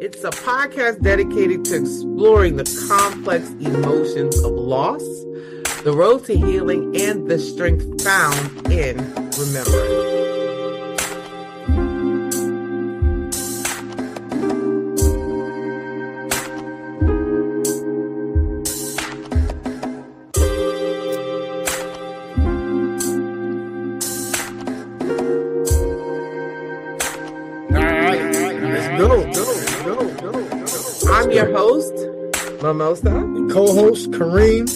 It's a podcast dedicated to exploring the complex emotions of loss, the road to healing, and the strength found in remembering. I'm your host, Mimosa. And co-host, Kareem.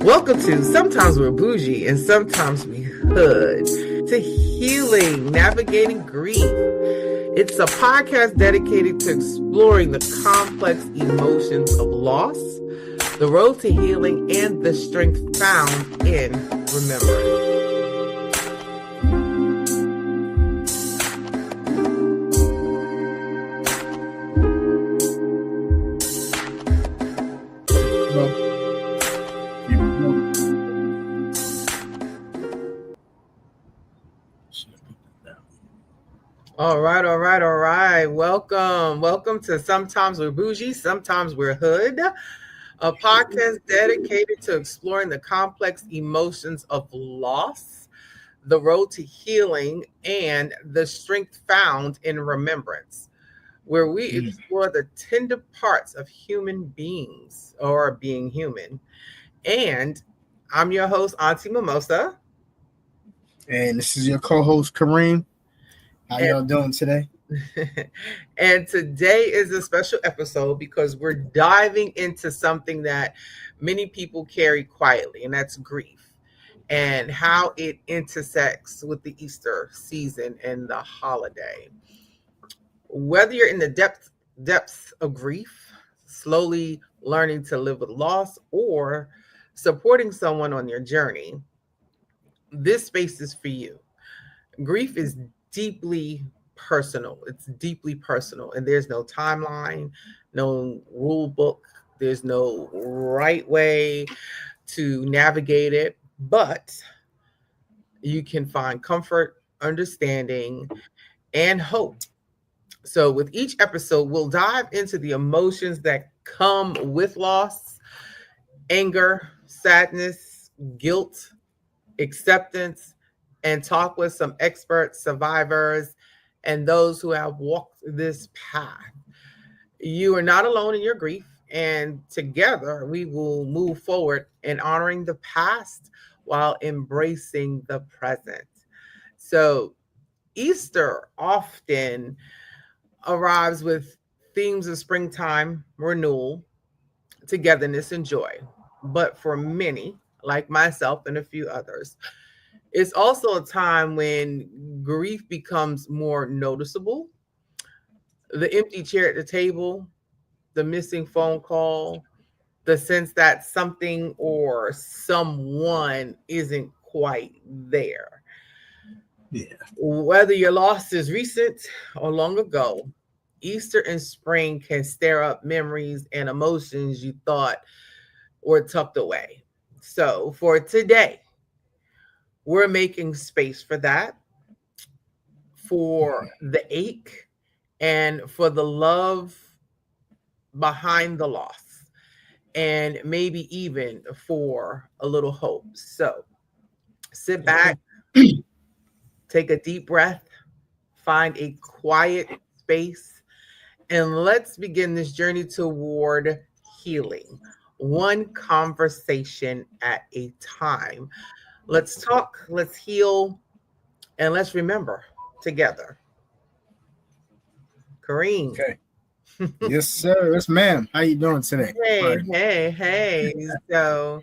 Welcome to Sometimes We're Boujee and Sometimes We Hood, to healing, navigating grief. It's a podcast dedicated to exploring the complex emotions of loss, the road to healing, and the strength found in remembering. All right. Welcome to Sometimes We're Boujee, Sometimes We're Hood, a podcast dedicated to exploring the complex emotions of loss, the road to healing, and the strength found in remembrance, where we explore the tender parts of human beings or being human. And I'm your host, Auntie Mimosa. And this is your co-host, Kareem. How y'all doing today? And today is a special episode because we're diving into something that many people carry quietly, and that's grief and how it intersects with the Easter season and the holiday. Whether you're in the depths of grief, slowly learning to live with loss, or supporting someone on your journey, this space is for you. Grief is deeply personal. It's deeply personal, and there's no timeline, no rule book. There's no right way to navigate it, but you can find comfort, understanding, and hope. So with each episode, we'll dive into the emotions that come with loss: anger, sadness, guilt, acceptance, and talk with some experts, survivors, and those who have walked this path. You are not alone in your grief, and together we will move forward in honoring the past while embracing the present. So, Easter often arrives with themes of springtime, renewal, togetherness, and joy. But for many, like myself and a few others, it's also a time when grief becomes more noticeable. The empty chair at the table, the missing phone call, the sense that something or someone isn't quite there. Yeah. Whether your loss is recent or long ago, Easter and spring can stir up memories and emotions you thought were tucked away. So for today, we're making space for that, for the ache, and for the love behind the loss, and maybe even for a little hope. So sit back, take a deep breath, find a quiet space, and let's begin this journey toward healing, one conversation at a time. Let's talk, let's heal, and let's remember together. Kareem. Okay. Yes, sir. Yes, ma'am. How you doing today? Hey. So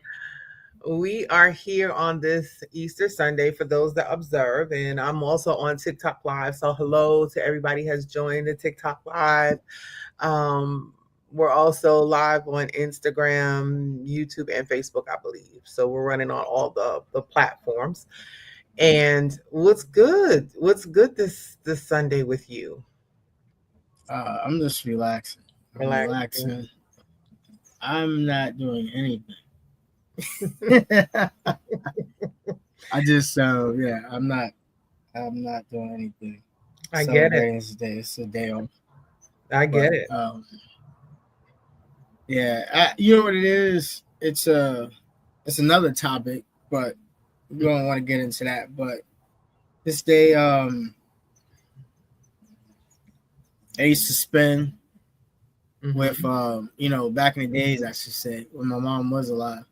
we are here on this Easter Sunday for those that observe, and I'm also on TikTok Live. So hello to everybody has joined the TikTok Live. We're also live on Instagram, YouTube, and Facebook, I believe. So we're running on all the platforms. And what's good? What's good this Sunday with you? I'm just relaxing. Relaxing. I'm not doing anything. I just yeah, I'm not doing anything I get it. celebrating this day. It's a day off. I But get it. yeah, you know what it is? It's another topic, but we don't want to get into that. But this day, I used to spend with Mm-hmm. back in the days, I should say, when my mom was alive.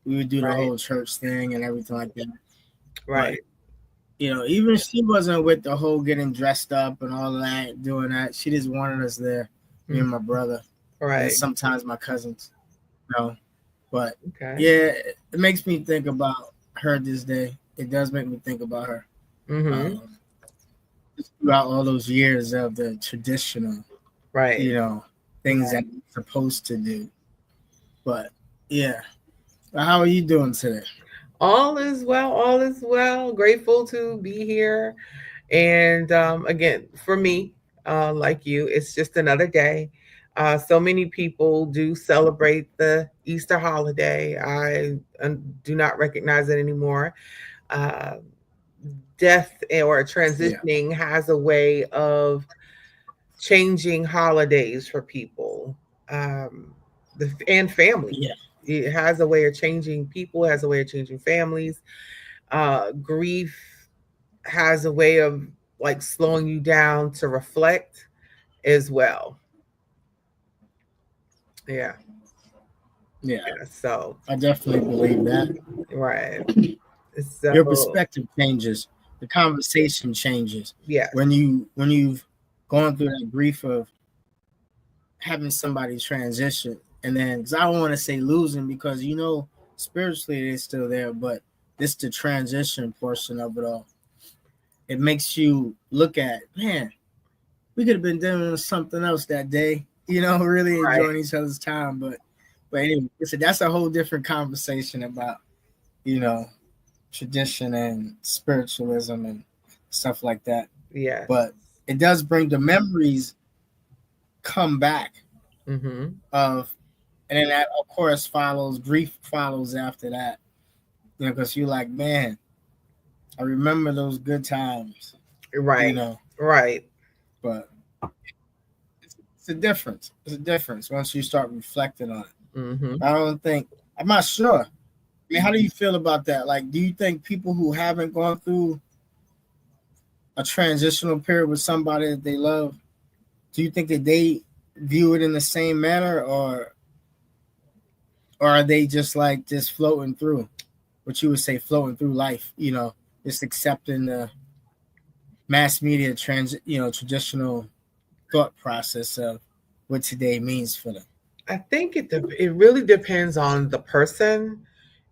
We would do the Right. whole church thing and everything like that. But Right. even she wasn't with the whole getting dressed up and all of that, doing that. She just wanted us there, me Mm. and my brother, and Right. sometimes my cousins. You know, but Okay. yeah, it makes me think about her this day. It does make me think about her. Mm-hmm. Um, Throughout all those years of the traditional, Right. you know, things that we're supposed to do. But yeah, how are you doing today? All is well. All is well. Grateful to be here. And again, for me, like you, it's just another day. So many people do celebrate the Easter holiday. I do not recognize it anymore. Uh, Death or Yeah, transitioning has a way of changing holidays for people, and families. yeah, It has a way of changing people, has a way of changing families. Grief has a way of like slowing you down to reflect as well. Yeah. yeah. Yeah. So, I definitely believe that. right. Your So, perspective changes, the conversation changes yes. when you've gone through that grief of having somebody transition, and then because I don't want to say losing because spiritually they're still there, but this the transition portion of it all. It makes you look at, man, we could have been doing something else that day, really Right. enjoying each other's time. But anyway, so that's a whole different conversation about you know tradition and spiritualism and stuff like that. Yes. But it does bring the memories come back Mm-hmm. of, and then that of course follows grief follows after that. Because you're like, man, I remember those good times. You Right. know, Right. but it's a difference. It's a difference once you start reflecting on it. Mm-hmm. I don't think I'm not sure. I mean, how do you feel about that? Like, do you think people who haven't gone through a transitional period with somebody that they love, do you think that they view it in the same manner, or are they just floating through what you would say floating through life? Just accepting the mass media traditional thought process of what today means for them. I think it really depends on the person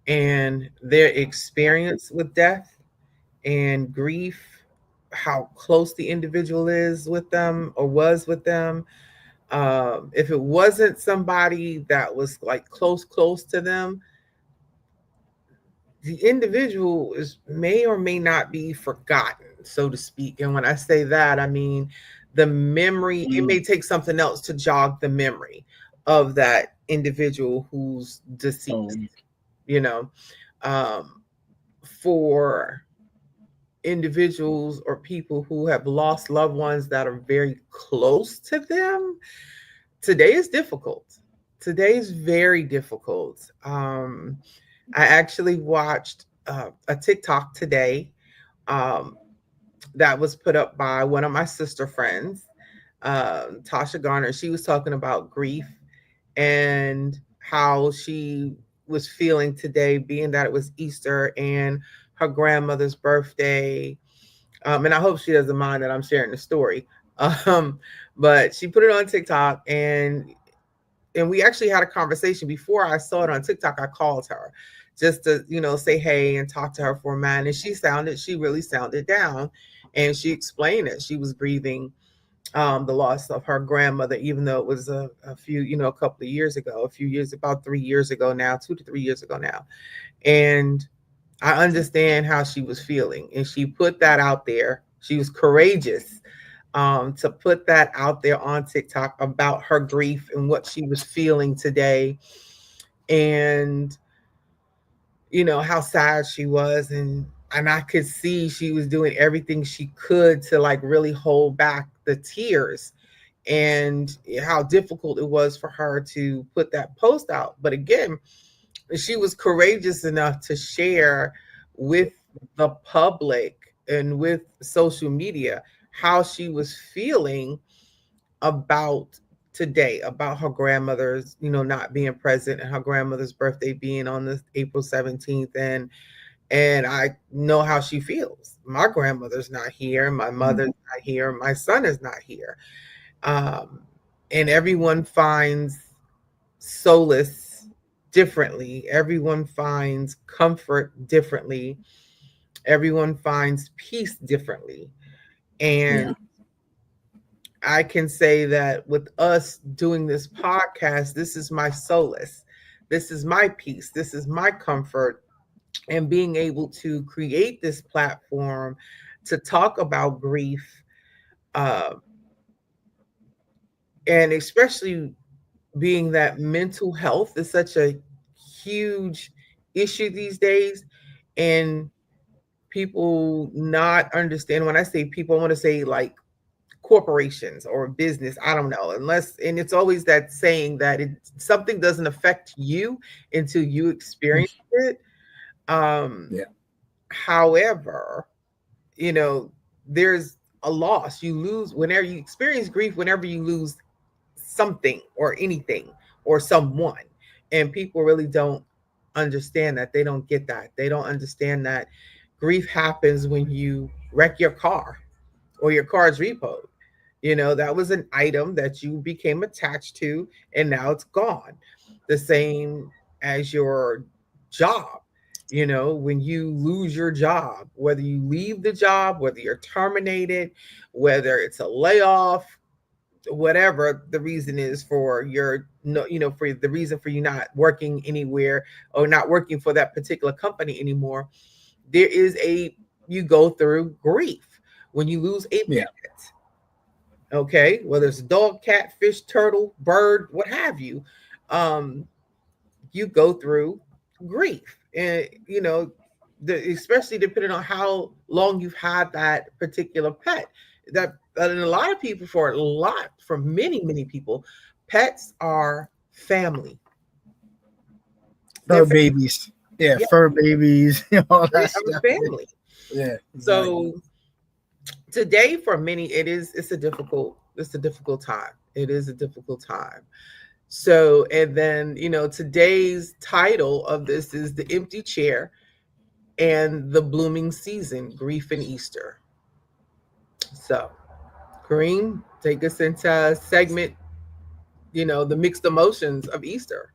and their experience with death and grief, how close the individual is with them or was with them. If it wasn't somebody that was like close to them, the individual is may or may not be forgotten, so to speak. And when I say that, I mean the memory. It Mm. may take something else to jog the memory of that individual who's Oh, deceased. You know, um, for individuals or people who have lost loved ones that are very close to them, today is difficult. Today is very difficult. I actually watched a TikTok today, um, that was put up by one of my sister friends, Tasha Garner. She was talking about grief and how she was feeling today, being that it was Easter and her grandmother's birthday. And I hope she doesn't mind that I'm sharing the story. Um, but she put it on TikTok, and we actually had a conversation before I saw it on TikTok. I called her just to, say hey and talk to her for a minute. And she really sounded down. And she explained that she was grieving the loss of her grandmother, even though it was a few, a couple of years ago, a few years, about 3 years ago now, 2 to 3 years ago now. And I understand how she was feeling. And she put that out there. She was courageous, to put that out there on TikTok about her grief and what she was feeling today, and how sad she was. And and I could see she was doing everything she could to like really hold back the tears, and how difficult it was for her to put that post out. But again, she was courageous enough to share with the public and with social media how she was feeling about today, about her grandmother's, not being present, and her grandmother's birthday being on this April 17th. And I know how she feels. My grandmother's not here, my mother's not here, my son is not here. Um, and everyone finds solace differently. Everyone finds comfort differently. Everyone finds peace differently. Yeah. And I can say that with us doing this podcast, this is my solace. This is my peace. This is my comfort. And being able to create this platform to talk about grief, uh, and especially being that mental health is such a huge issue these days, and people not understand. When I say people, I want to say like corporations or business, I don't know, unless, and it's always that saying that something doesn't affect you until you experience it. um Yeah. However, you know, there's a loss. You lose whenever you experience grief, whenever you lose something or anything or someone. And people really don't understand that. They don't get that. They don't understand that grief happens when you wreck your car or your car is repoed. That was an item that you became attached to, and now it's gone. The same as your job. When you lose your job, whether you leave the job, whether you're terminated, whether it's a layoff, whatever the reason is for your no, for the reason for you not working anywhere or not working for that particular company anymore, there is a you go through grief when you lose a Yeah. pet. Okay, whether it's a dog, cat, fish, turtle, bird, what have you, um, you go through grief, and especially depending on how long you've had that particular pet. And a lot of people, for many people, pets are family. They're Fur babies. Yeah, Yeah, fur babies, all they that are stuff. family. Yeah, exactly. So today, for many, it's a difficult time. It is a difficult time. So, and then, today's title of this is The Empty Chair and the Blooming Season, Grief and Easter. So, Kareem, take us into a segment, the mixed emotions of Easter.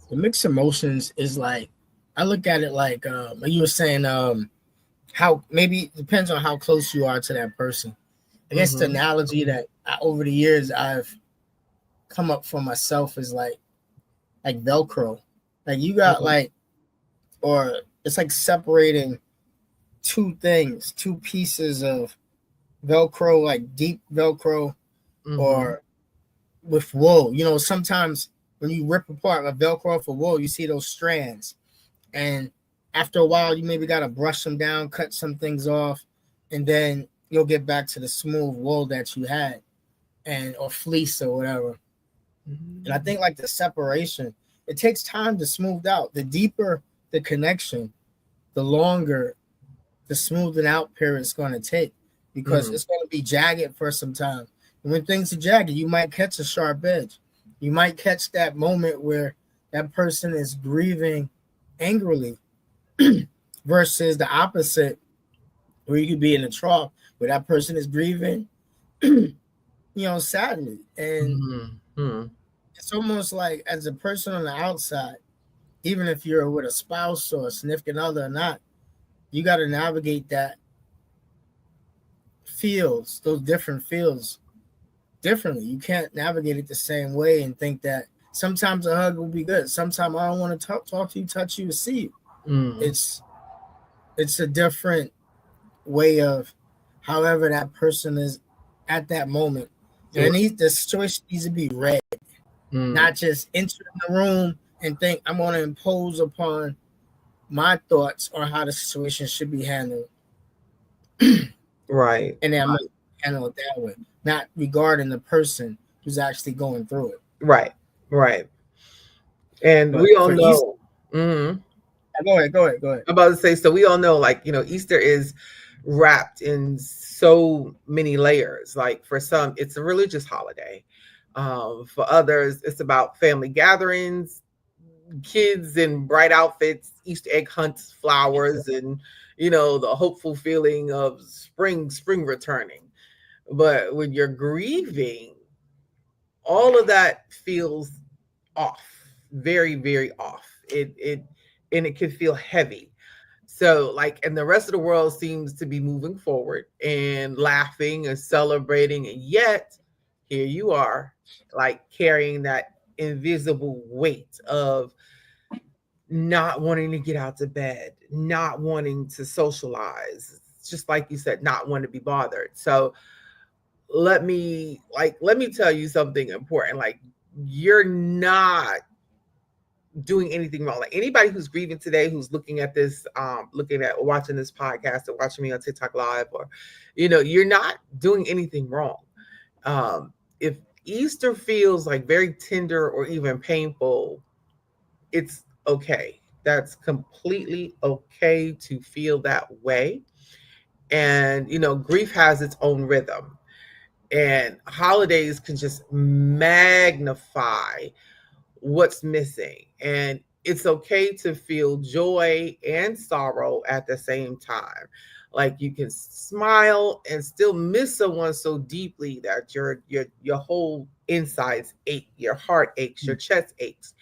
The mixed emotions is like, I look at it like you were saying, how maybe it depends on how close you are to that person. I guess the Mm-hmm. analogy that over the years I've come up for myself is like Velcro. Like you got Mm-hmm. like, or it's like separating two things, two pieces of Velcro, like deep Velcro, Mm-hmm. or with wool. Sometimes when you rip apart a Velcro for wool, you see those strands, and after a while, you maybe got to brush them down, cut some things off, and then you'll get back to the smooth wool that you had, and or fleece or whatever. And I think like the separation, it takes time to smooth out. The deeper the connection, the longer the smoothing out period is going to take, because Mm-hmm. it's going to be jagged for some time. And when things are jagged, you might catch a sharp edge. You might catch that moment where that person is grieving angrily versus the opposite, where you could be in a trough where that person is grieving, sadly. And Mm-hmm. it's almost like, as a person on the outside, even if you're with a spouse or a significant other or not, you got to navigate that feels, those different feels differently. You can't navigate it the same way and think that sometimes a hug will be good. Sometimes I don't want to talk to you, touch you, or see you. Mm-hmm. It's it's a different way of however that person is at that moment. And the situation needs to be read, Mm-hmm. not just enter in the room and think I'm going to impose upon my thoughts on how the situation should be handled, Right. and then I'm gonna handle it that way, not regarding the person who's actually going through it. Right. Right. And But we all for Easter, know. Mhm. go ahead. I'm about to say, so we all know, like, Easter is wrapped in so many layers. Like, for some, it's a religious holiday. For others, it's about family gatherings, kids in bright outfits, Easter egg hunts, flowers, and the hopeful feeling of spring returning. But when you're grieving, all of that feels off, very, very off. It and it can feel heavy. So, like, and the rest of the world seems to be moving forward and laughing and celebrating, and yet here you are, like, carrying that invisible weight of not wanting to get out to bed, not wanting to socialize, just like you said, not wanting to be bothered. So let me tell you something important. Like, you're not doing anything wrong. Like, anybody who's grieving today, who's looking at this, looking at watching this podcast or watching me on TikTok live, or you're not doing anything wrong. If Easter feels like very tender or even painful, it's okay. That's completely okay to feel that way. And grief has its own rhythm, and holidays can just magnify what's missing. And it's okay to feel joy and sorrow at the same time. Like, you can smile and still miss someone so deeply that your whole insides ache, your heart aches, your chest aches.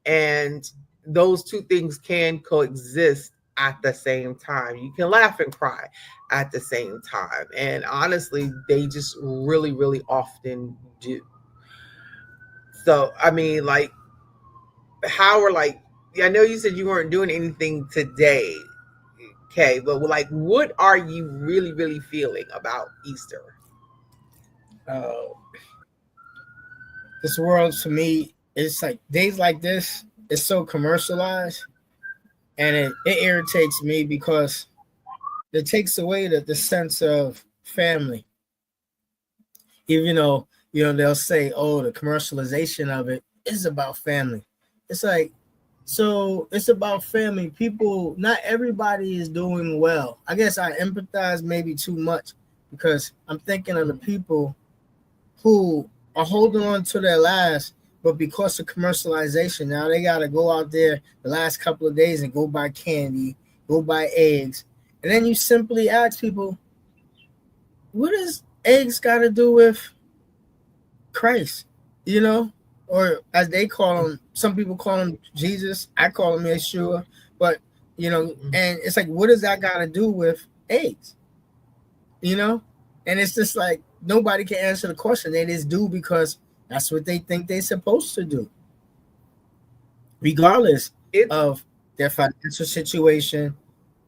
And those two things can coexist at the same time. You can laugh and cry at the same time. And honestly, they just really, really often do. So, I mean, like, how are, like, I know you said you weren't doing anything today, okay, but, like, what are you really, really feeling about Easter? Uh, this world to me, it's like days like this. It's so commercialized, and it irritates me because it takes away the sense of family. Even though they'll say, "Oh, the commercialization of it is about family." It's like, so it's about family. People, not everybody is doing well. I guess I empathize maybe too much because I'm thinking of the people who are holding on to their lives, but because of commercialization, now they got to go out there the last couple of days and go buy candy, go buy eggs. And then you simply ask people, what does eggs got to do with Christ? You know, or as they call him, some people call him Jesus. I call him Yeshua. But, and it's like, what does that got to do with eggs? You know? And it's just like, nobody can answer the question. They just do because that's what they think they're supposed to do, regardless It's of their financial situation,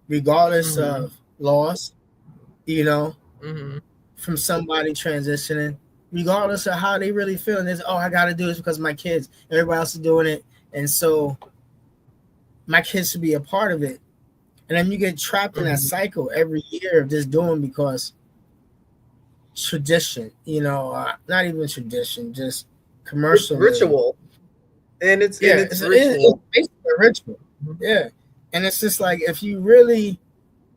regardless mhm, of loss, you know, mhm, from somebody transitioning, regardless of how they really feel. And it's, oh, I got to do this because my kids, everybody else is doing it. And so my kids should be a part of it. And then you get trapped in that mhm. cycle every year of just doing because tradition, not even tradition, just It's commercialism. ritual, and Yeah, it's it's ritual. basically a ritual. Mhm. Yeah. And it's just like, if you really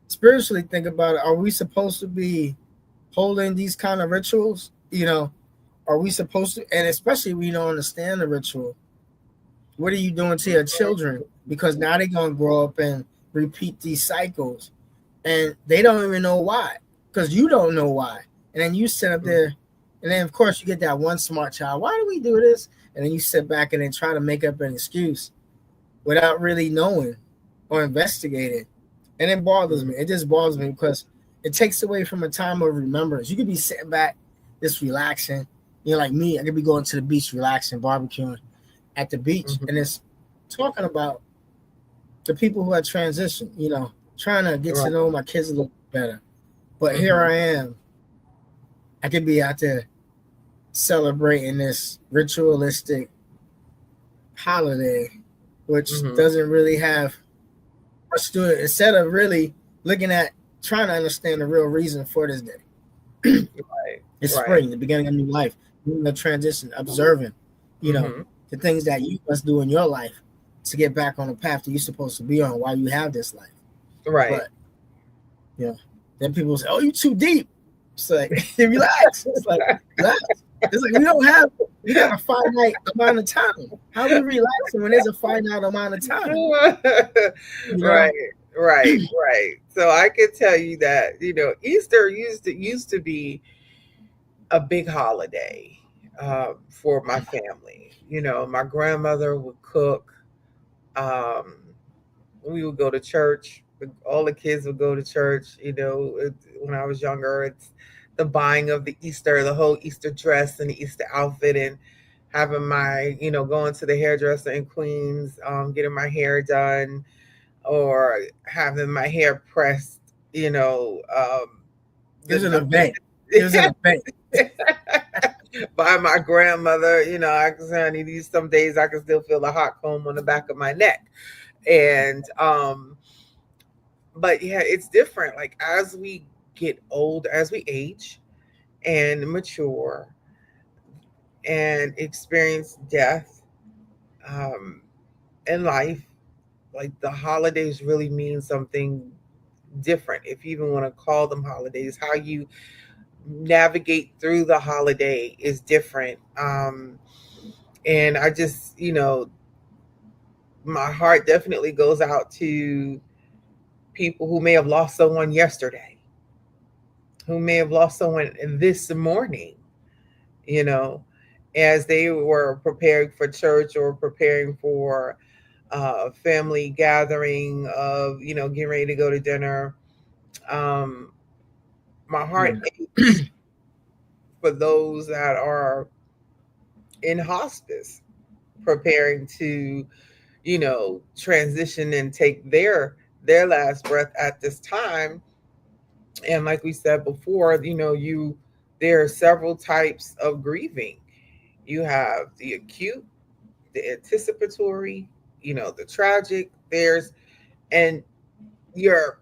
spiritually think about it, are we supposed to be holding these kind of rituals? Are we supposed to, and especially we don't understand the ritual, what are you doing to your children? Because now they're going to grow up and repeat these cycles and they don't even know why, because you don't know why. And then you sit up there, and then of course you get that one smart child. Why do we do this? And then you sit back and then try to make up an excuse without really knowing or investigating. And it bothers me. Mhm. It just bothers me because it takes away from a time of remembrance. You could be sitting back, just relaxing. Like me, I could be going to the beach, relaxing, barbecuing at the beach, and Mhm. it's talking about the people who had transitioned. Trying to get to Right. know my kids a little better. But here Mhm. I am. I could be out there celebrating this ritualistic holiday, which Mhm. doesn't really have understood instead of really looking at trying to understand the real reason for this day. Right. It's Right. spring, the beginning of new life, the transition, observing, you know, Mm-hmm. the things that you must do in your life to get back on the path that you're supposed to be on while you have this life. Right. But you know, then people say, "Oh, you too deep." It's like relax. It's like relax. It's like we got a finite amount of time. How we relaxing when there's a finite amount of time? You Right. know? Right. So I can tell you that, Easter used to be a big holiday for my family. My grandmother would cook. Um, we would go to church. All the kids would go to church. When I was younger, it's the buying of the whole Easter dress and the Easter outfit, and having going to the hairdresser in Queens, getting my hair done, or having my hair pressed. You know, It was an the event. It was an event. by my grandmother. Honey, some days I can still feel the hot comb on the back of my neck, and but yeah, it's different. Like as we get old, as we age and mature and experience death um, in life, like the holidays really mean something different. If you even want to call them holidays, how you navigate through the holiday is different. And I just, my heart definitely goes out to people who may have lost someone yesterday, who may have lost someone this morning, you know, as they were preparing for church or preparing for family gathering of, getting ready to go to dinner. Um, my heart Yeah. aches for those that are in hospice preparing to, transition and take their last breath at this time. And like we said before, there are several types of grieving. You have the acute, the anticipatory, the tragic. And you're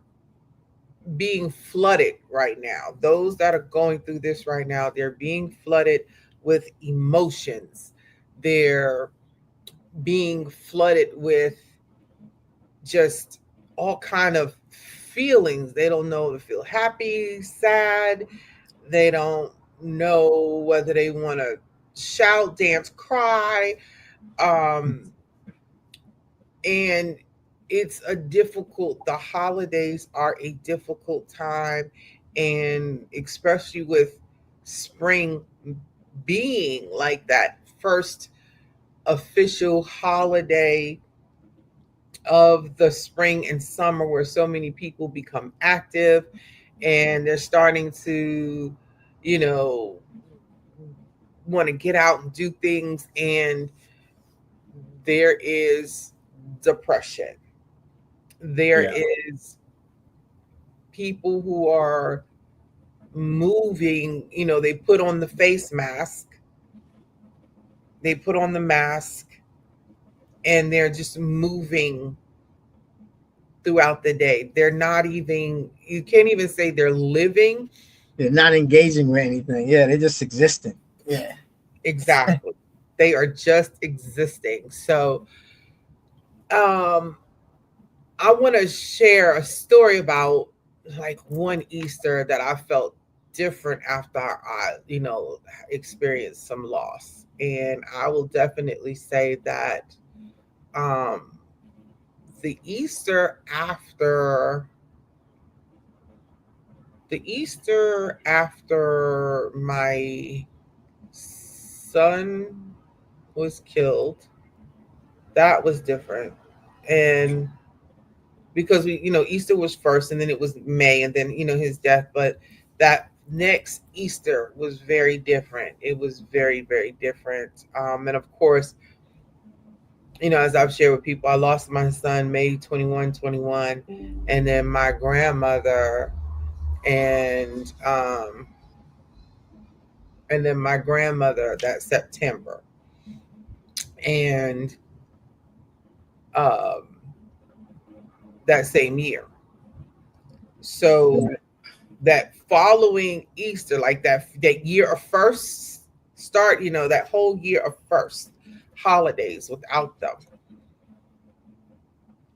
being flooded right now. Those that are going through this right now, they're being flooded with emotions. They're being flooded with just all kind of feelings. They don't know to feel happy, sad. They don't know whether they want to shout, dance, cry. Um, and the holidays are a difficult time, and especially with spring being like that first official holiday of the spring and summer, where so many people become active and they're starting to, you know want to get out and do things, and there is depression. There Yeah. is people who are moving, they put on the face mask, they put on the mask, and they're just moving throughout the day. They're not even, you can't even say they're living. They're not engaging with anything. Yeah, they're just existing. Yeah. Exactly. They are just existing. So, um, I want to share a story about like one Easter that I felt different after I, experienced some loss. And I will definitely say that um, the Easter after my son was killed, that was different. And because Easter was first, and then it was May, and then his death. But that next Easter was very different. It was very, very different. And of course, as I've shared with people, I lost my son May 21, and then my grandmother, and that September. And um that same year. So that following Easter, like that year of first start, that whole year of first holidays without them,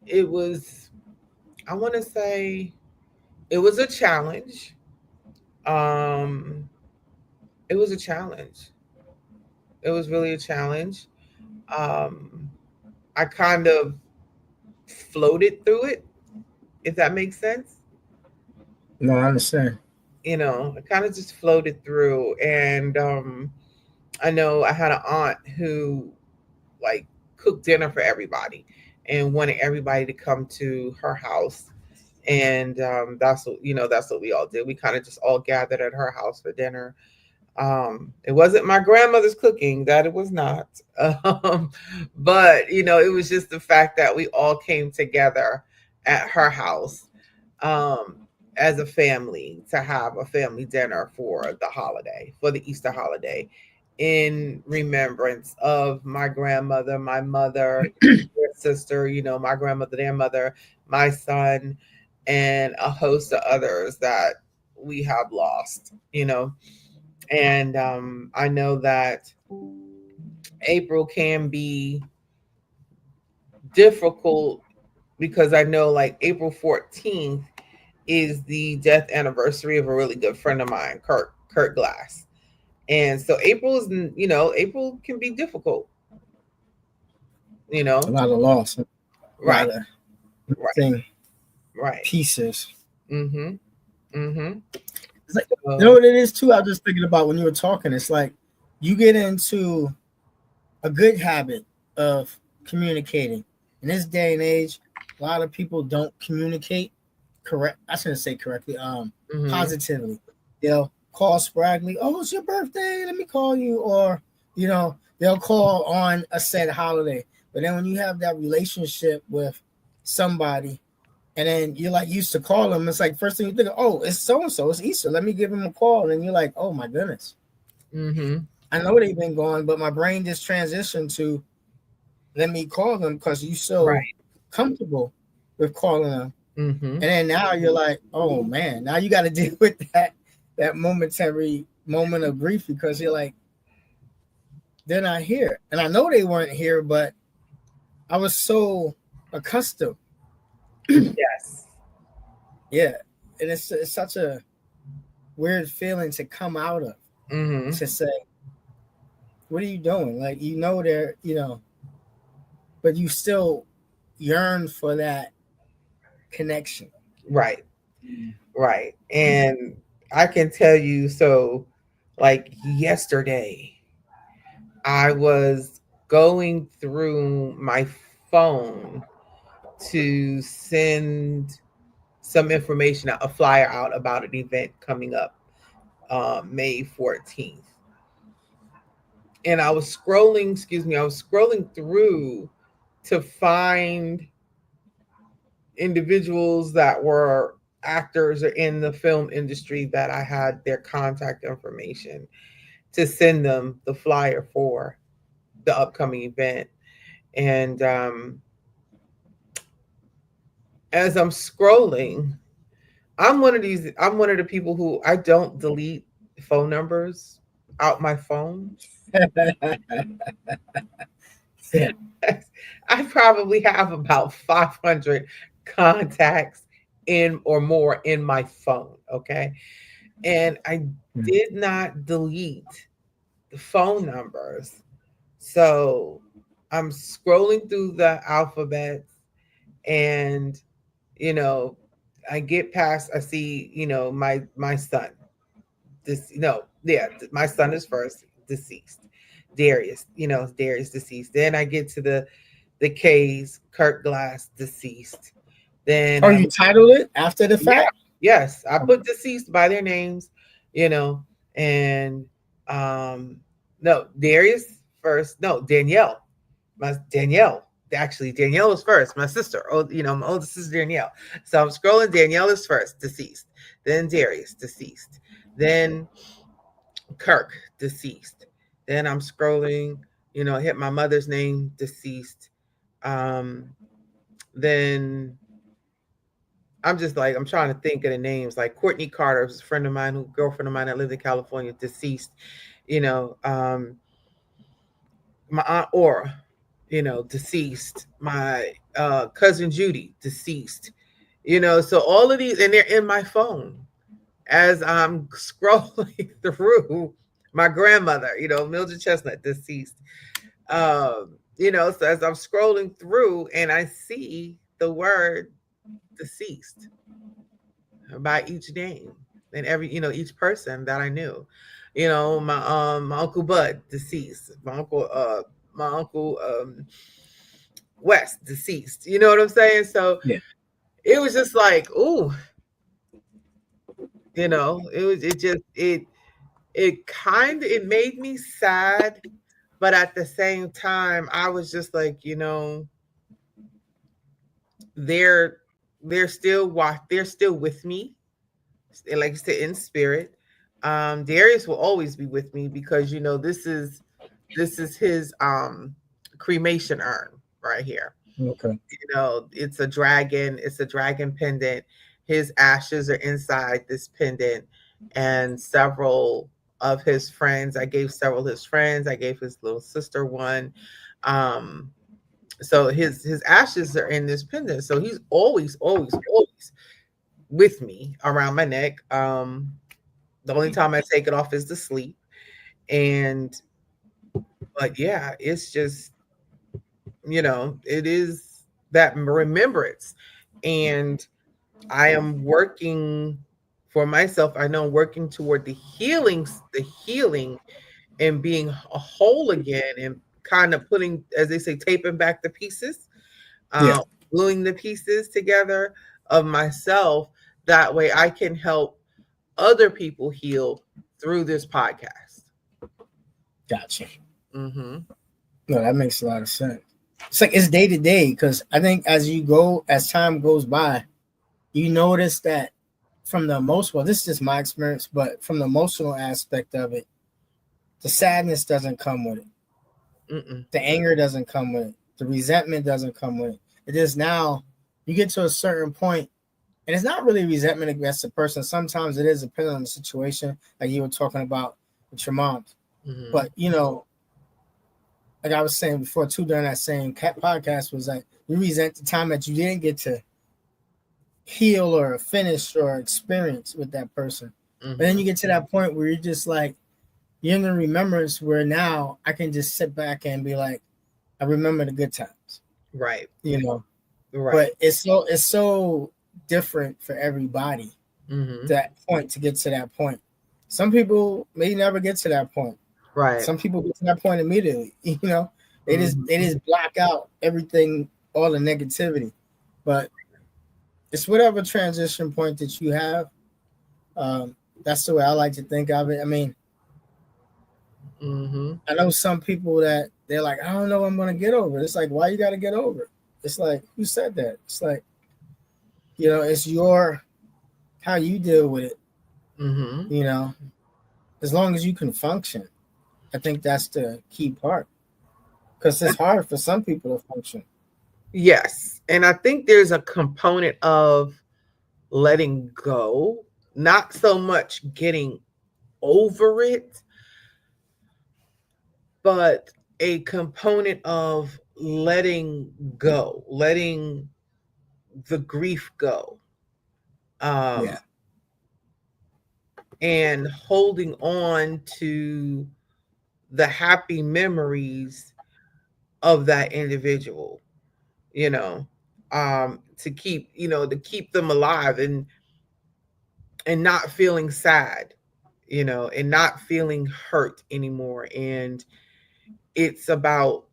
it was, I want to say, it was a challenge. Um, it was a challenge. It was really a challenge. Um, I kind of floated through it, if that makes sense. No, I understand. I kind of just floated through, and I know I had an aunt who like cooked dinner for everybody and wanted everybody to come to her house. And that's what we all did. We kind of just all gathered at her house for dinner. It wasn't my grandmother's cooking, that it was not. um, but it was just the fact that we all came together at her house, um, as a family, to have a family dinner for the holiday, for the Easter holiday, in remembrance of my grandmother, my mother, their sister, my grandmother, their mother, my son, and a host of others that we have lost. And I know that April can be difficult because I know, like, April 14th is the death anniversary of a really good friend of mine, Kurt Glass. And so April can be difficult, you A know. lot of loss, a lot Right, of right, missing right. pieces. Mhm. Mhm. It's like, you know So, what it is too. I was just thinking about when you were talking. It's like you get into a good habit of communicating. In this day and age, a lot of people don't communicate correct. I shouldn't say correctly. mhm. Positively. They'll call sporadically. Oh, it's your birthday. Let me call you. Or they'll call on a said holiday. But then when you have that relationship with somebody, and then you're like used to call them, it's like first thing you think, oh, it's so and so, it's Easter. Let me give him a call. And then you're like, oh my goodness, Mhm. I know they've been gone, but my brain just transitioned to let me call them because you so Right. comfortable with calling them. Mhm. And then now you're like, oh man, now you got to deal with that momentary moment of grief because you're like, they're not here. And I know they weren't here, but I was so accustomed. Yes. Yeah. And it's such a weird feeling to come out of, Mhm. to say, what are you doing? Like, they're, but you still yearn for that connection. Right. Right. And I can tell you, so, like, yesterday I was going through my phone to send some information out, a flyer out about an event coming up, May 14th. And I was scrolling through to find individuals that were actors or in the film industry that I had their contact information to send them the flyer for the upcoming event. And as I'm scrolling, I'm one of the people who I don't delete phone numbers out my phone. Yeah. I probably have about 500 contacts in or more in my phone, okay? And I did not delete the phone numbers. So I'm scrolling through the alphabet, and you know, I get past, I see, my son. This no, yeah, my son is first, deceased. Darius deceased. Then I get to the K's, Kirk Glass deceased. Then Oh, you titled it after the yeah, fact? yes, I put deceased by their names, you know, and um no, Darius first, no, Danielle. Actually, Danielle was first, my sister. Oh, my oldest sister Danielle. So I'm scrolling. Danielle is first, deceased. Then Darius, deceased. Then Kirk, deceased. Then I'm scrolling. Hit my mother's name, deceased. Um, then I'm just like, I'm trying to think of the names. Like Courtney Carter was a friend of mine, who girlfriend of mine that lived in California, deceased. You know, my aunt Aura, deceased. My cousin Judy, deceased. So all of these, and they're in my phone as I'm scrolling through. My grandmother, Mildred Chestnut, deceased. So as I'm scrolling through and I see the word deceased by each name and each person that I knew. My uncle Bud, deceased. My uncle West, deceased. You know what I'm saying? So Yeah. it was just like, ooh, it made me sad, but at the same time I was just like, they're they're still with me, and like I said, in spirit. Darius will always be with me because this is his cremation urn right here. Okay. It's a dragon pendant. His ashes are inside this pendant, and several of his friends. I gave several of his friends. I gave his little sister one. Um, so his ashes are in this pendant. So he's always, always, always with me around my neck. The only time I take it off is to sleep. And but yeah, it's just, it is that remembrance. And I am working for myself. I know I'm working toward the healing and being whole again, and kind of putting, as they say, taping back the pieces, Yeah. uh, gluing the pieces together of myself. That way I can help other people heal through this podcast. Gotcha. Mm-hmm. No, that makes a lot of sense. It's like it's day to day because I think as time goes by, you notice that from the emotional, this is just my experience, but from the emotional aspect of it, the sadness doesn't come with it. Mm-mm. The anger doesn't come with it. The resentment doesn't come with it. It is now you get to a certain point, and it's not really resentment against the person. Sometimes it is depending on the situation, like you were talking about with your mom. Mm-hmm. But like I was saying before too, during that same cat podcast, was like you resent the time that you didn't get to heal or finish or experience with that person. But then Mm-hmm. you get to that point where you're just like you're in the remembrance where now I can just sit back and be like, I remember the good times, Right. you know. Right. But it's so different for everybody Mm-hmm. that point to get to that point. Some people may never get to that point. Right. Some people get to that point immediately. They just they Mm-hmm. just block out everything, all the negativity. But it's whatever transition point that you have. Um, that's the way I like to think of it. I mean, Mm-hmm. I know some people that they're like, I don't know, I'm gonna get over it. It's like, why you got to get over it? It's like, who said that? It's like, it's your how you deal with it. Mm-hmm. You know, as long as you can function, I think that's the key part because it's hard for some people to function. Yes. And I think there's a component of letting go, not so much getting over it, but a component of letting go, letting the grief go, Yeah, um, and holding on to the happy memories of that individual, you know, to keep them alive, and not feeling sad, and not feeling hurt anymore. And it's about,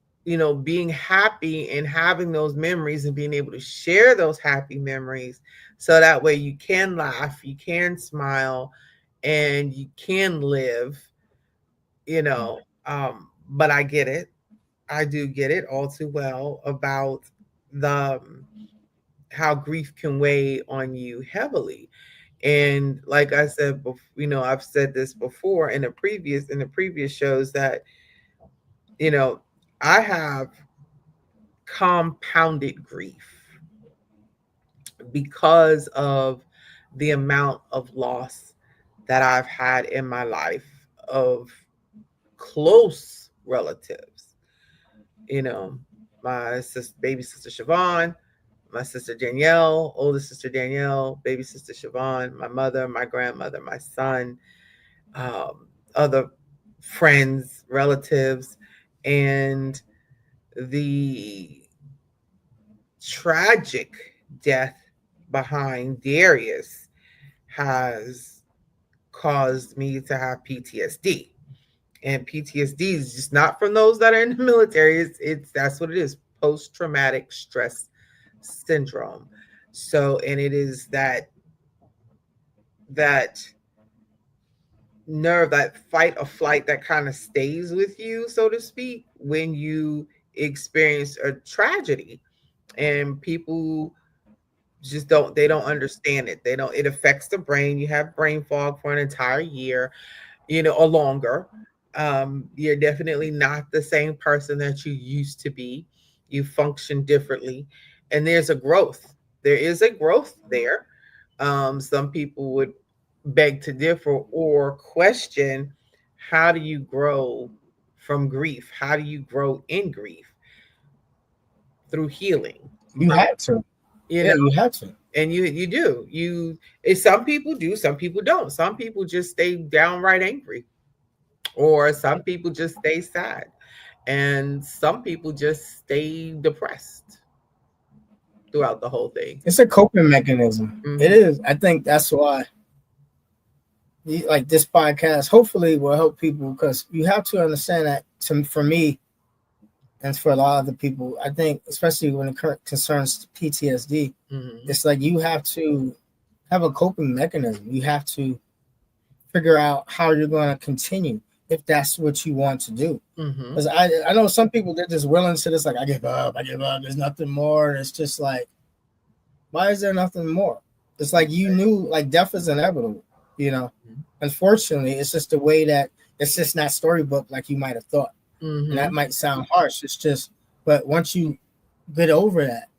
being happy and having those memories and being able to share those happy memories, so that way you can laugh, you can smile, and you can live, but I get it. I do get it all too well about the how grief can weigh on you heavily. And like I said before, I've said this before in the previous shows, that you know I have compounded grief, because of the amount of loss that I've had in my life of close relatives. You know, my sister, baby sister Siobhan, my sister Danielle, older sister Danielle, baby sister Siobhan, my mother, my grandmother, my son, other friends, relatives, and the tragic death behind Darius has caused me to have PTSD. And PTSD is just not from those that are in the military. It's that's what it is. Post traumatic stress syndrome. So, and it is that nerve, that fight or flight that kind of stays with you, so to speak, when you experience a tragedy. And people just don't understand it. They don't, it affects the brain. You have brain fog for an entire year, or longer. You're definitely not the same person that you used to be. You function differently, and there's a growth. There is a growth there. Some people would beg to differ or question, how do you grow from grief? How do you grow in grief? Through healing, You had to. you Yeah, know, you had to. and you do. Some people do, some people don't. Some people just stay downright angry, or some people just stay sad, and some people just stay depressed throughout the whole thing. It's a coping mechanism. It Hmm. is. I think that's why, like this podcast, hopefully will help people because you have to understand that. For me, and for a lot of the people, I think, especially when it concerns PTSD, Hmm. it's like you have to have a coping mechanism. You have to figure out how you're going to continue if that's what you want to do. Hmm. Because I know some people, they're just willing to this, like, I give up, there's nothing more. And it's just like, why is there nothing more? It's like you knew, like, death is inevitable, you know. Unfortunately, it's just the way that it's just not storybook like you might have thought. And that Hmm. might sound harsh. It's just, but once you get over that,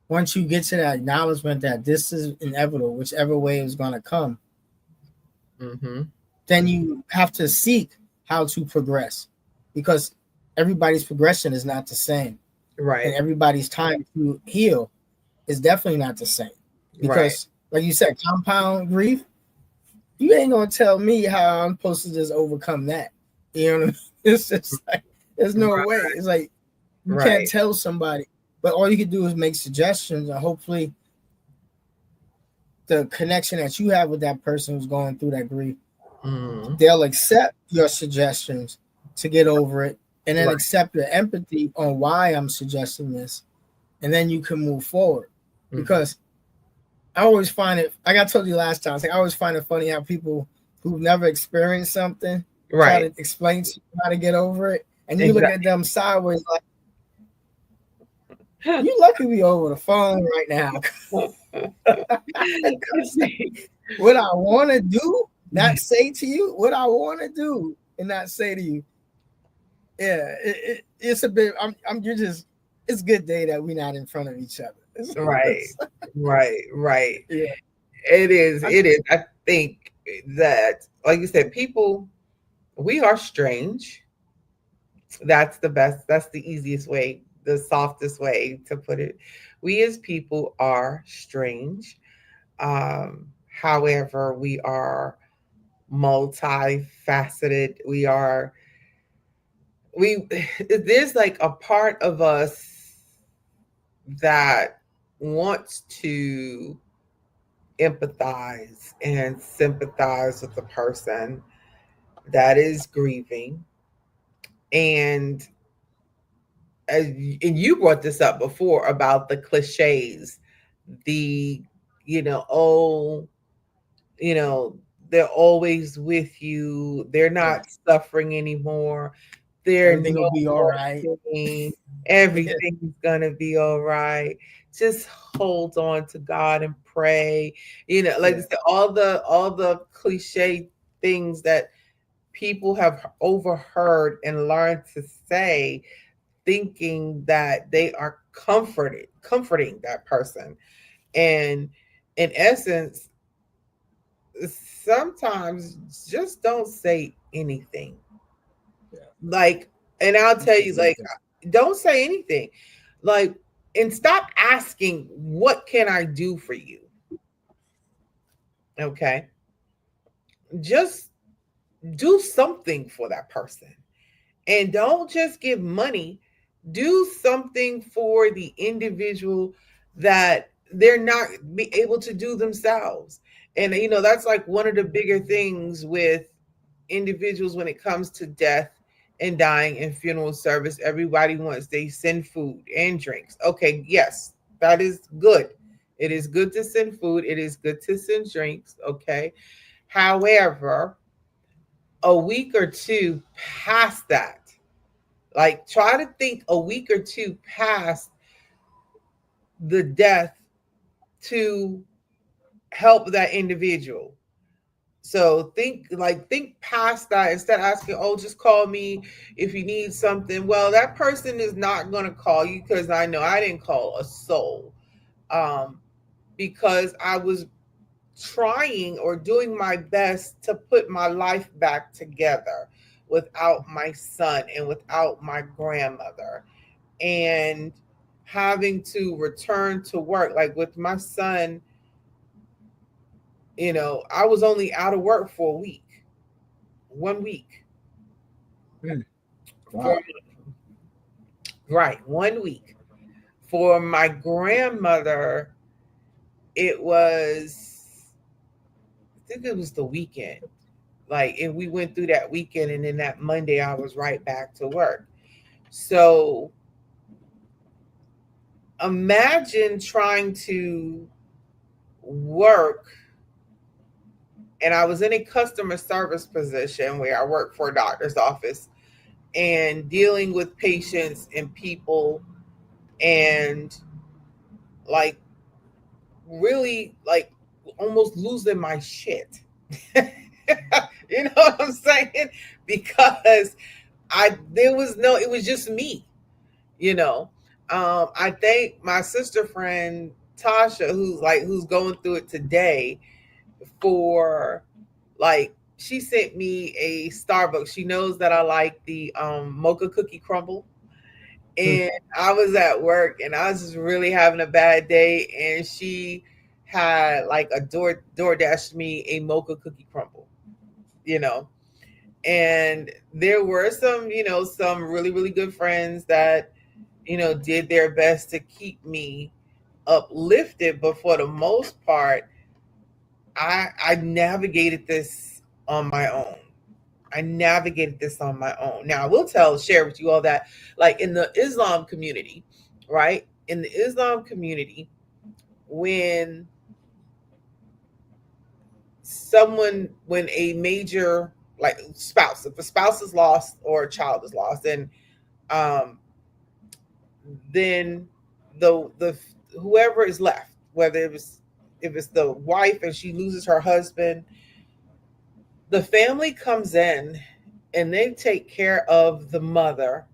once you get to that acknowledgement that this is inevitable, whichever way is going to come, Hmm. then you have to seek how to progress because everybody's progression is not the same. And Right. everybody's time to heal is definitely not the same. Right. Because, like you said, compound grief, you ain't going to tell me how I'm supposed to just overcome that. You know what I mean? It's just like, there's no way. It's like, you can't Right. tell somebody, but all you can do is make suggestions, and hopefully the connection that you have with that person who's going through that grief, Hmm. they'll accept your suggestions to get over it, and then Right. accept your empathy on why I'm suggesting this, and then you can move forward. Hmm. Because I always find it, like I told you last time, I always find it funny how people who've never experienced something try Right. to explain to you how to get over it, and you look at Exactly. them sideways like, you lucky we over the phone right now. Because what I want to do, not say to you, what I want to do, and not say to you. Yeah, it's a bit. You're just. It's a good day that we're not in front of each other. Right. Right. Right. Yeah, It is. I, It is. I think that, like you said, people, we are strange. That's the best. That's the easiest way, the softest way to put it. We as people are strange. However, we are multifaceted. We there's like a part of us that wants to empathize and sympathize with the person that is grieving. And and you brought this up before about the cliches, the, oh, you know, they're always with you. They're yeah, not suffering anymore. They're everything will no be all more right. pain. Yeah, Everything's gonna be all right. Just hold on to God and pray. Like I yeah, said, all the cliche things that people have overheard and learned to say, thinking that they are comforting that person. And in essence, sometimes just don't say anything. Yeah. Like, and I'll tell That's you, like, exactly. don't say anything. Like, and stop asking, what can I do for you? Okay. Just do something for that person. And don't just give money, do something for the individual that they're not be able to do themselves. And that's like one of the bigger things with individuals when it comes to death and dying and funeral service. Everybody wants, they send food and drinks. Okay, yes, that is good. It is good to send food, it is good to send drinks. Okay, however, a week or two past that, like, try to think a week or two past the death to help that individual. So think past that, instead of asking, oh, just call me if you need something. Well, that person is not gonna call you, because I know I didn't call a soul. Um, because I was trying or doing my best to put my life back together without my son and without my grandmother, and having to return to work. Like with my son, I was only out of work for a week, 1 week. Mm. For Wow. right, 1 week. For my grandmother, it was, I think it was the weekend. Like, and we went through that weekend, and then that Monday I was right back to work. So imagine trying to work, and I was in a customer service position where I worked for a doctor's office, and dealing with patients and people, and like really like almost losing my shit. You know what I'm saying? Because there was no, it was just me, you know. I thank my sister friend Tasha, who's going through it today, for, like, she sent me a Starbucks. She knows that I like the mocha cookie crumble. Mm. And I was at work, and I was just really having a bad day, and she had like a door dashed me a mocha cookie crumble, you know. And there were some, some really, really good friends that, did their best to keep me uplifted, but for the most part, I navigated this on my own. I navigated this on my own. Now, I will share with you all that, like in the Islam community, right? In the Islam community, when when a major, like, spouse, if a spouse is lost or a child is lost, and um, then the whoever is left, whether if it's the wife and she loses her husband, the family comes in and they take care of the mother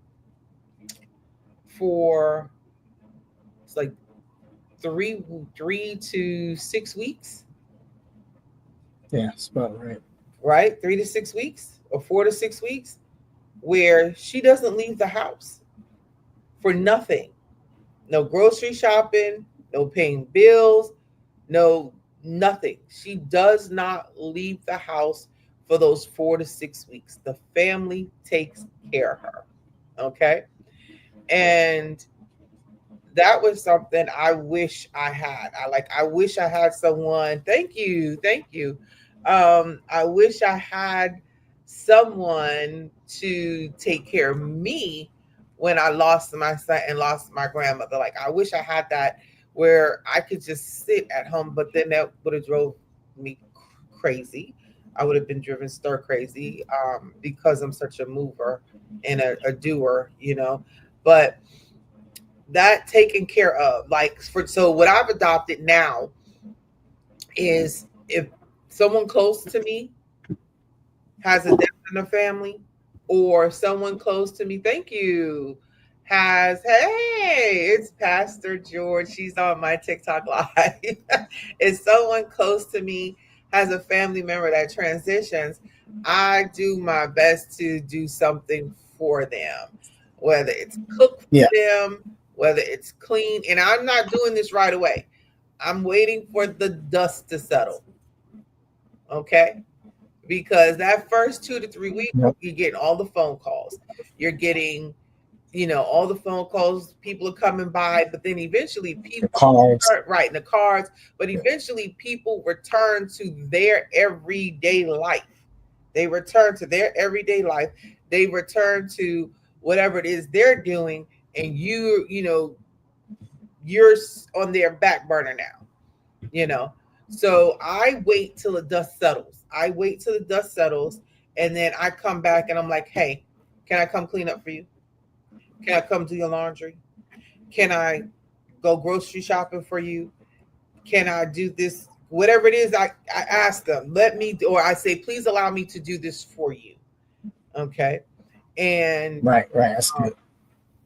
for, it's like three to 6 weeks, Yeah, it's about right. right? 3 to 6 weeks or 4 to 6 weeks, where she doesn't leave the house for nothing. No grocery shopping, no paying bills, no nothing. She does not leave the house for those 4 to 6 weeks. The family takes care of her. Okay. And that was something I wish I had. I wish I had someone. Thank you. Thank you. I wish I had someone to take care of me when I lost my son and lost my grandmother. Like, I wish I had that, where I could just sit at home, but then that would have drove me crazy. I would have been driven stir crazy, because I'm such a mover and a doer, you know. But that taken care of, like, so what I've adopted now is, if someone close to me has a death in the family, or someone close to me, thank you, Hey, it's Pastor George. She's on my TikTok live. If someone close to me has a family member that transitions, I do my best to do something for them, whether it's cook Yeah. for them, whether it's clean. And I'm not doing this right away. I'm waiting for the dust to settle. Okay. Because that first 2 to 3 weeks, Yep. you're getting all the phone calls. You're getting, all the phone calls, people are coming by, but then eventually The people cards. start writing the cards, but eventually people return to their everyday life. They return to their everyday life. They return to whatever it is they're doing, and you're on their back burner now, you know. So I wait till the dust settles. I wait till the dust settles, and then I come back and I'm like, hey, can I come clean up for you? Can I come do your laundry? Can I go grocery shopping for you? Can I do this? Whatever it is, I ask them, or I say, please allow me to do this for you. Okay. And Right. Right. That's um,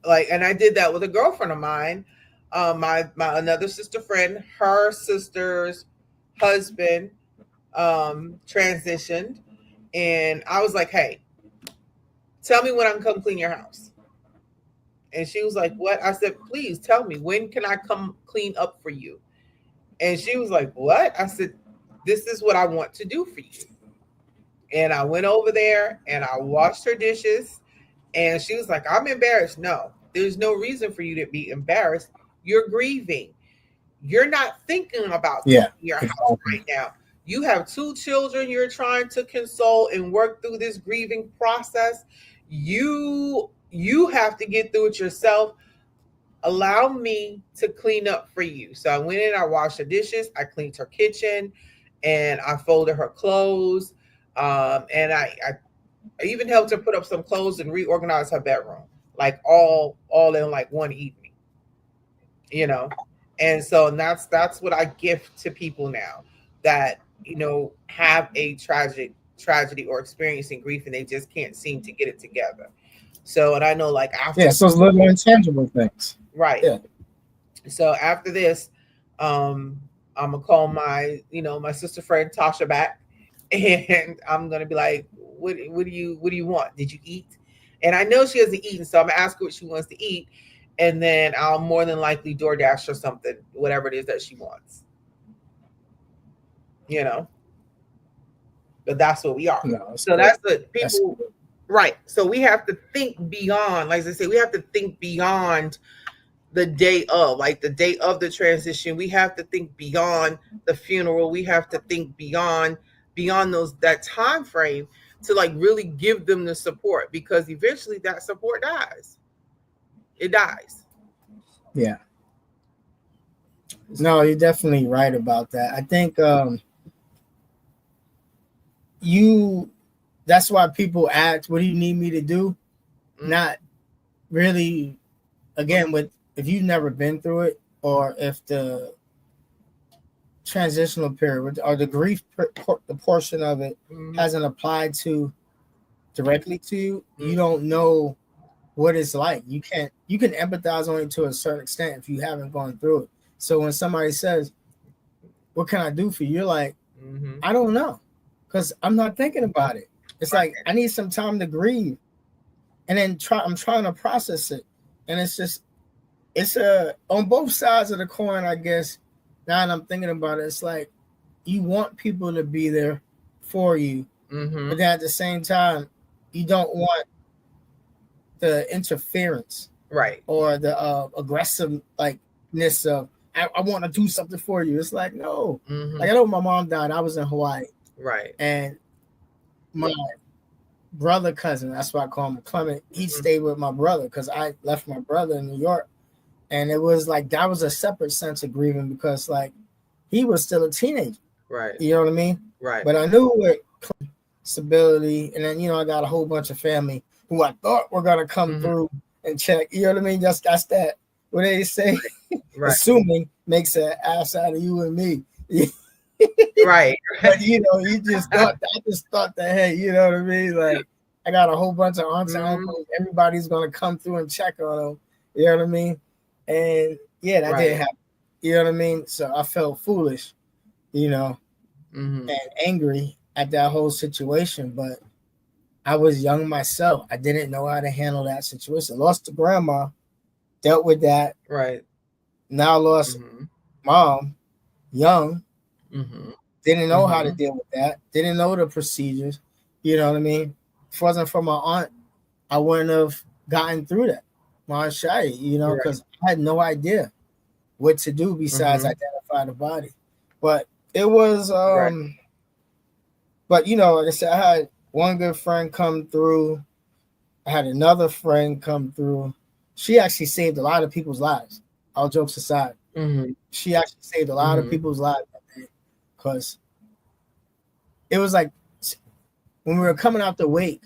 good. and I did that with a girlfriend of mine. My another sister friend, her sister's husband transitioned, and I was like, hey, tell me when I can come clean your house. And she was like, what? I said, please tell me, when can I come clean up for you? And she was like, what? I said, this is what I want to do for you. And I went over there and I washed her dishes. And she was like, I'm embarrassed. No, there's no reason for you to be embarrassed. You're grieving. You're not thinking about Yeah. your house Exactly. right now. You have 2 children you're trying to console and work through this grieving process. You have to get through it yourself. Allow me to clean up for you. So I went in, I washed the dishes, I cleaned her kitchen, and I folded her clothes. And I even helped her put up some clothes and reorganize her bedroom, like all in like one evening, you know. And so that's what I gift to people now that have a tragedy or experiencing grief and they just can't seem to get it together. So, and I know, like, Yeah. after, So it's little intangible things. right, Yeah. so after this, um, I'm gonna call my sister friend Tasha back, and I'm gonna be like, what do you want? Did you eat? And I know she hasn't eaten, so I'm gonna ask her what she wants to eat, and then I'll more than likely DoorDash or something, whatever it is that she wants, you know. But that's what we are. No, it's So good. that's what That's people, good. right? So we have to think beyond, like I say, we have to think beyond the day of, like the day of the transition. We have to think beyond the funeral. We have to think beyond those that time frame to like really give them the support, because eventually that support dies. It dies. Yeah. No, you're definitely right about that. I think you that's why people ask, what do you need me to do? Mm, Not really, again, with if you've never been through it, or if the transitional period or the grief the portion of it mm, hasn't applied to directly to you, mm, you don't know what it's like. You can empathize only to a certain extent if you haven't gone through it. So when somebody says, what can I do for you? You're like, mm-hmm. I don't know, because I'm not thinking about it. It's Right. like I need some time to grieve, and then I'm trying to process it, and it's a on both sides of the coin, I guess. Now that I'm thinking about it, it's like you want people to be there for you, Mm-hmm. but then at the same time, you don't want the interference Right. or the aggressive likeness of I want to do something for you. It's like no, Mm-hmm. like I know when my mom died, I was in Hawaii, Right. and my brother cousin, that's why I call him Clement, he Mm-hmm. stayed with my brother because I left my brother in New York. And it was like that was a separate sense of grieving because like he was still a teenager. Right. You know what I mean? Right. But I knew with stability, and then I got a whole bunch of family who I thought were gonna come Mm-hmm. through and check. You know what I mean? That's that. What they say, Right. assuming makes an ass out of you and me. Right. But you just thought I just thought that, hey, you know what I mean? Like I got a whole bunch of aunts and Mm-hmm. uncles. Everybody's gonna come through and check on them. You know what I mean? And yeah, that didn't Right. happen. You know what I mean? So I felt foolish, you know, Mm-hmm. and angry at that whole situation. But I was young myself. I didn't know how to handle that situation. Lost a grandma, dealt with that. Right. Now lost Mm-hmm. mom, young, Mm-hmm. didn't know how to Mm-hmm. deal with that. Didn't know the procedures. You know what I mean? If it wasn't for my aunt, I wouldn't have gotten through that. My aunt Shai, you know, Right. because I had no idea what to do besides Mm-hmm. identify the body. But it was Right. but you know, like I said, I had one good friend come through. I had another friend come through. She actually saved a lot of people's lives. All jokes aside, Mm-hmm. she actually saved a lot of Mm-hmm. people's lives because it was like when we were coming out the wake,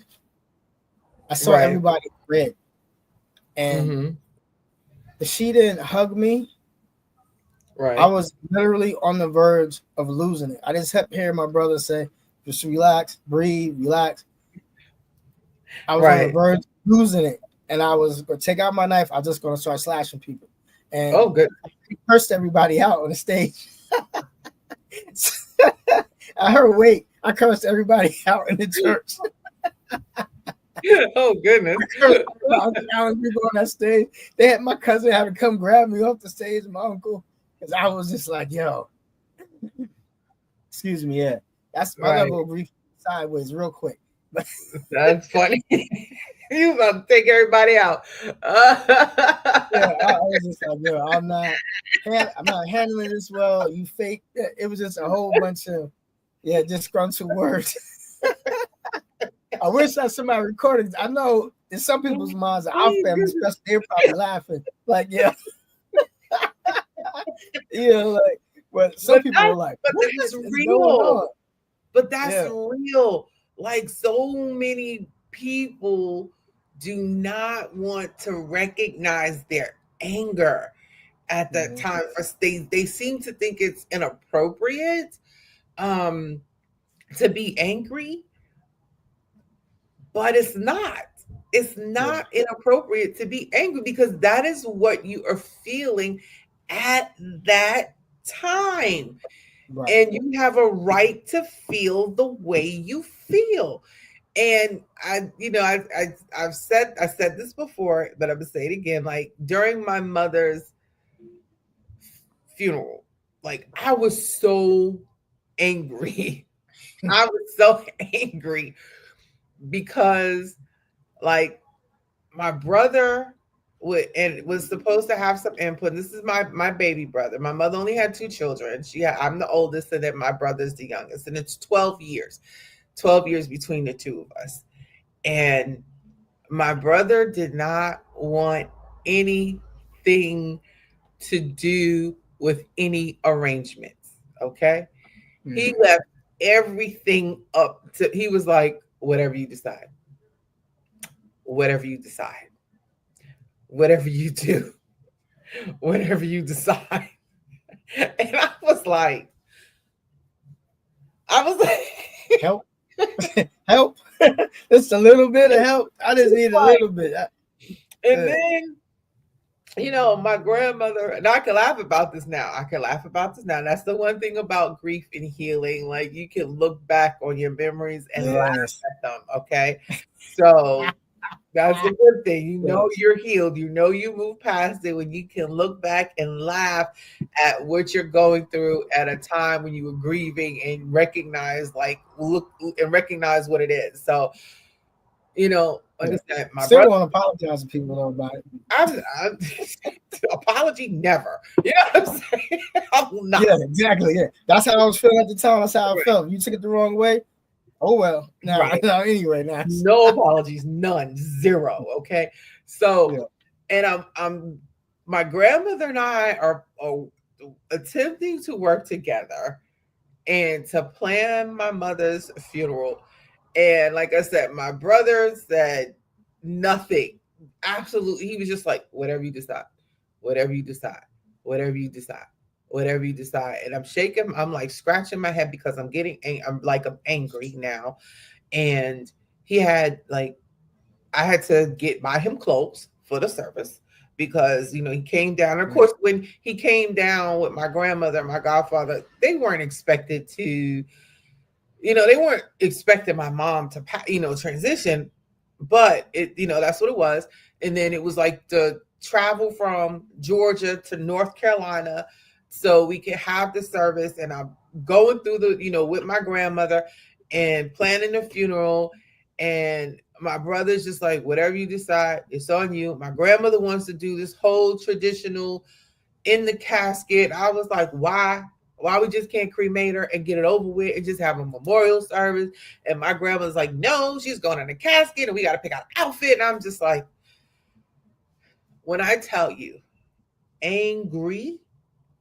I saw Right. everybody red, and Mm-hmm. if she didn't hug me, I Right. was literally on the verge of losing it. I just kept hearing my brother say, "Just relax, breathe, relax." I was on the Right. verge of losing it, and I was going to take out my knife. I was just going to start slashing people, and Oh, good. I cursed everybody out on the stage. I heard, wait, I cursed everybody out in the church. Oh, goodness. I cursed about 1,000 people on that stage. They had my cousin had to come grab me off the stage, my uncle, because I was just like, yo, excuse me, yeah. That's my Right. level of grief sideways real quick. But That's funny. You about to take everybody out. yeah, I was just like, yo, I'm not handling this well. You fake. It was just a whole bunch of disgruntled words. I wish that somebody recorded. I know in some people's minds, our Oh, family, goodness. especially, they're probably laughing. Like, yeah, yeah, like, but some But people were that's like, but "What this is is going real. on?" But that's Yeah, real. Like so many people do not want to recognize their anger at that hmm time. For they seem to think it's inappropriate um to be angry, but it's not. It's yeah, not inappropriate to be angry because that is what you are feeling at that time. right. And you have a right to feel the way you feel. And I said this before, but I'm gonna say it again. Like during my mother's funeral, like I was so angry. I was so angry because like my brother was supposed to have some input. This is my baby brother. My mother only had two children. I'm the oldest, and then my brother's the youngest, and it's 12 years, 12 years between the two of us. And my brother did not want anything to do with any arrangements. Okay, he hmm left everything up to. He was like, whatever you decide, whatever you decide, whatever you do, whatever you decide. And I was like, Help, help. Just a little bit of help. I just need a little bit. and Uh, then my grandmother, and I can laugh about this now. I can laugh about this now. That's the one thing about grief and healing. Like you can look back on your memories and laugh yes, at them. Okay. So that's a good thing. You know yes, you're healed. You know you move past it when you can look back and laugh at what you're going through at a time when you were grieving and recognize, like, look and recognize what it is. So, like yeah. I said, my Still brother, want to apologize to people though about it. I'm apology never. You know what I'm saying? I will not. Yeah, exactly. Yeah, that's how I was feeling at the time. That's how I felt. You took it the wrong way. Oh well. Now, Right. now anyway, now. No apologies, none, zero. Okay. So, Yeah. and my grandmother and I are attempting to work together and to plan my mother's funeral. And like I said, my brother said nothing. Absolutely. He was just like, whatever you decide, whatever you decide, whatever you decide, whatever you decide. And I'm shaking, I'm like scratching my head because I'm angry now. And he had like I had to get buy him clothes for the service because he came down. And of Right. course, when he came down with my grandmother and my godfather, they weren't expected to, they weren't expecting my mom to, transition, but that's what it was. And then it was like the travel from Georgia to North Carolina so we could have the service. And I'm going through with my grandmother and planning the funeral. And my brother's just like, whatever you decide, it's on you. My grandmother wants to do this whole traditional in the casket. I was like, why? Why we just can't cremate her and get it over with and just have a memorial service? And my grandma's like, no, she's going in the casket and we got to pick out an outfit. And I'm just like, when I tell you, angry,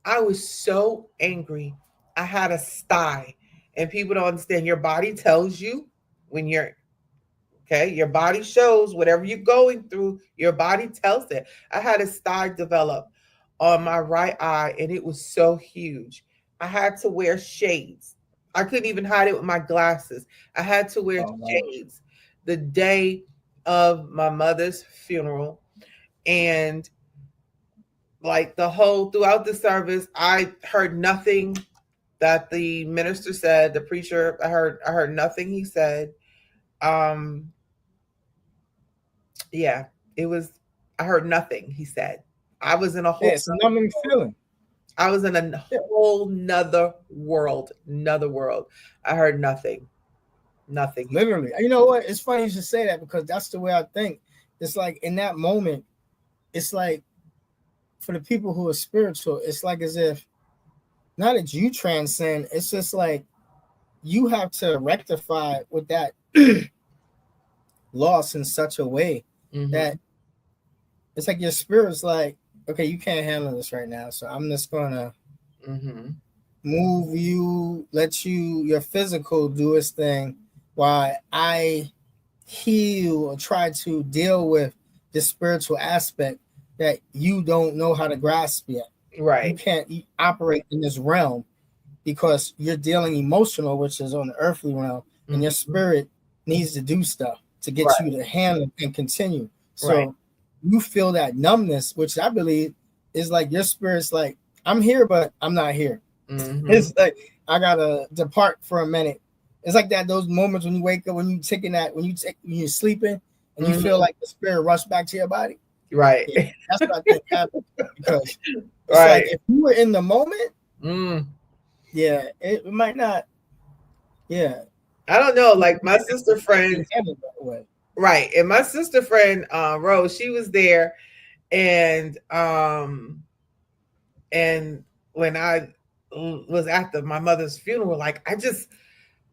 I was so angry. I had a sty. And people don't understand. Your body tells you when you're okay. Your body shows whatever you're going through, your body tells it. I had a sty develop on my right eye, and it was so huge. I had to wear shades. I couldn't even hide it with my glasses. I had to wear Oh wow. shades the day of my mother's funeral. And like the whole throughout the service, I heard nothing that the minister said, the preacher, I heard nothing he said. Um Yeah, it was. I heard nothing he said. I was in a Yeah, whole. it's a numbing feeling. I was in a Yeah. whole nother world. Another world. I heard nothing. Nothing. He said. Literally. You know what? It's funny you should say that because that's the way I think. It's like in that moment, it's like for the people who are spiritual, it's like as if not that you transcend, it's just like you have to rectify with that loss in such a way Mm-hmm. that it's like your spirit's like, okay, you can't handle this right now. So I'm just gonna Mm-hmm. move you, let your physical do its thing while I heal or try to deal with the spiritual aspect that you don't know how to grasp yet. You Right. can't operate in this realm because you're dealing emotional, which is on the earthly realm, and your Mm-hmm. spirit needs to do stuff to get Right. you to handle and continue. Right. So you feel that numbness, which I believe is like your spirit's like, I'm here, but I'm not here. Mm-hmm. It's like I gotta depart for a minute. It's like that those moments when you wake up, when you taking that, when you're sleeping and you feel Mm-hmm. like the spirit rush back to your body. Right. Yeah, that's what I think happened because it's like Right. if you were in the moment, Mm. yeah, it might not. Yeah, I don't know. you Like my sister might be friend. handled that way. Right. And my sister friend, Rose, she was there, and and when I was at my mother's funeral, like I just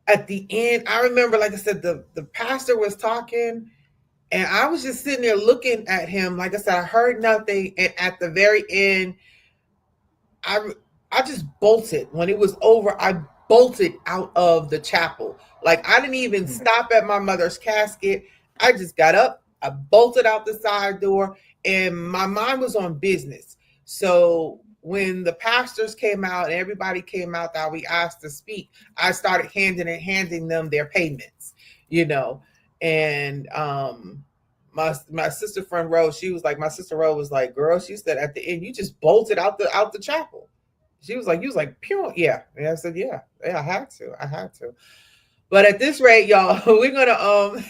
at the end, I remember, like I said, the pastor was talking, and I was just sitting there looking at him. Like I said, I heard nothing, and at the very end, I I just bolted when it was over. I bolted out of the chapel. Like I didn't even Hmm. stop at my mother's casket. I just got up. I bolted out the side door, and my mind was on business. So when the pastors came out and everybody came out that we asked to speak, I started handing them their payments. You know, and my sister friend Rose, she was like, my sister Rose was like, girl, she said at the end, you just bolted out the chapel. She was like, you was like, pure, yeah. And I said, yeah, yeah, I had to. But at this rate, y'all, we're gonna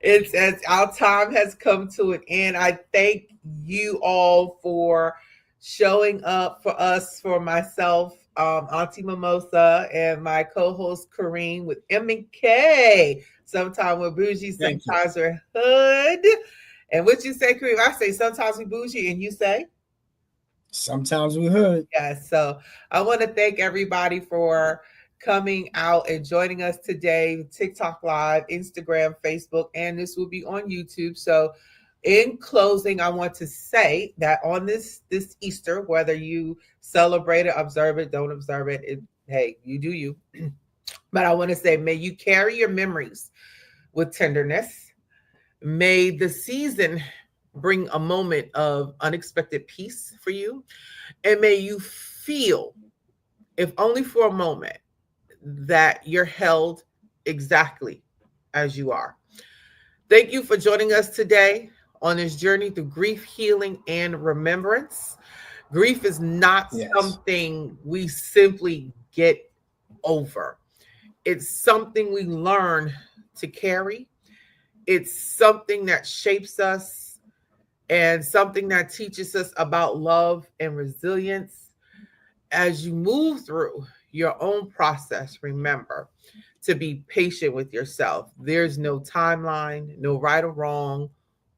it's as our time has come to an end. I thank you all for showing up for us, for myself, Auntie Mimosa, and my co-host Kareem with M and K. Sometimes we're bougie, Thank you. sometimes we're hood. And what you say, Kareem? I say sometimes we bougie, and you say? Sometimes we heard. Yes. So I want to thank everybody for coming out and joining us today. TikTok Live, Instagram, Facebook, and this will be on YouTube. So in closing, I want to say that on this Easter, whether you celebrate it, observe it, don't observe it, hey, you do you. But I want to say, may you carry your memories with tenderness. May the season bring a moment of unexpected peace for you. And may you feel, if only for a moment, that you're held exactly as you are. Thank you for joining us today on this journey through grief, healing, and remembrance. Grief is not Yes. something we simply get over, it's something we learn to carry, it's something that shapes us and something that teaches us about love and resilience. As you move through your own process, remember to be patient with yourself. There's no timeline, no right or wrong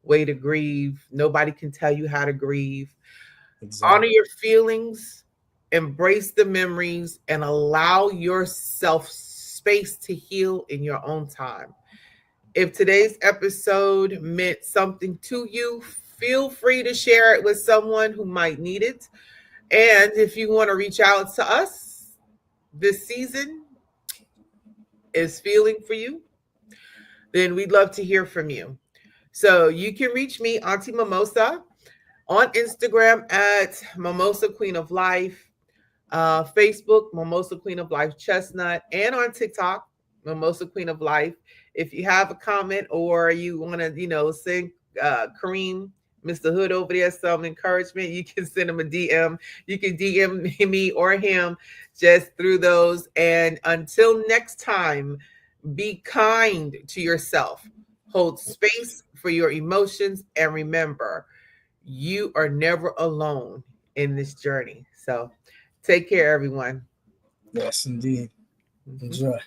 way to grieve. Nobody can tell you how to grieve. Honor Exactly. your feelings, embrace the memories, and allow yourself space to heal in your own time. If today's episode meant something to you, feel free to share it with someone who might need it. And if you want to reach out to us, this season is feeling for you, then we'd love to hear from you. So you can reach me, Auntie Mimosa, on Instagram at Mimosa Queen of Life, Facebook, Mimosa Queen of Life Chestnut, and on TikTok, Mimosa Queen of Life. If you have a comment or you want to, send Kareem, Mr. Hood over there some encouragement, you can send him a DM. You can DM me or him just through those. And until next time, be kind to yourself. Hold space for your emotions and remember, you are never alone in this journey. So take care, everyone. Yes, indeed. Mhm. Enjoy.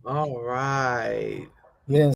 All right. Yes.